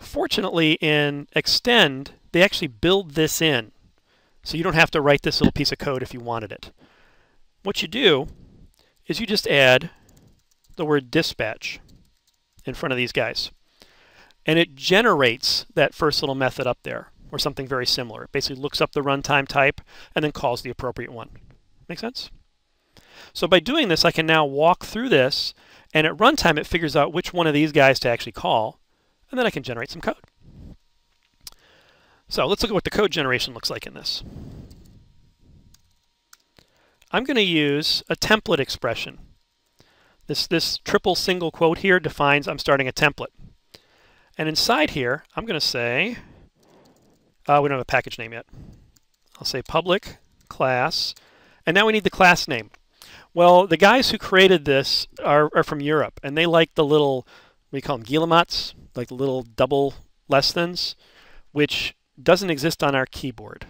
Fortunately, in Extend, they actually build this in. So you don't have to write this little piece of code if you wanted it. What you do is you just add the word dispatch in front of these guys. And it generates that first little method up there, or something very similar. It basically looks up the runtime type and then calls the appropriate one. Make sense? So by doing this, I can now walk through this, and at runtime it figures out which one of these guys to actually call, and then I can generate some code. So let's look at what the code generation looks like in this. I'm going to use a template expression. This triple single quote here defines I'm starting a template. And inside here, I'm going to say, we don't have a package name yet. I'll say public class, and now we need the class name. Well, the guys who created this are from Europe, and they like the little, we call them guillemets, like the little double less thans, which doesn't exist on our keyboard.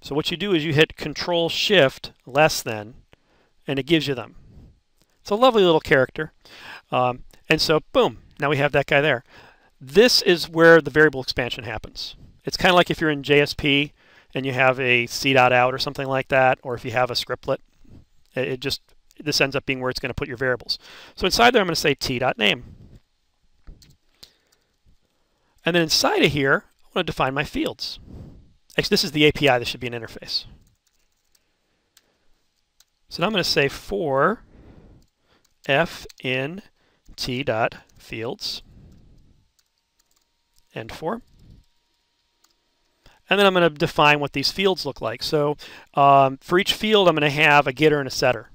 So what you do is you hit Control-Shift less than, and it gives you them. It's a lovely little character. And so, boom, now we have that guy there. This is where the variable expansion happens. It's kind of like if you're in JSP and you have a c.out or something like that, or if you have a scriptlet. This ends up being where it's going to put your variables. So inside there, I'm going to say t.name. And then inside of here, I want to define my fields. Actually, this is the API. This should be an interface. So now I'm going to say for f in t.fields end for. And then I'm going to define what these fields look like. So for each field, I'm going to have a getter and a setter.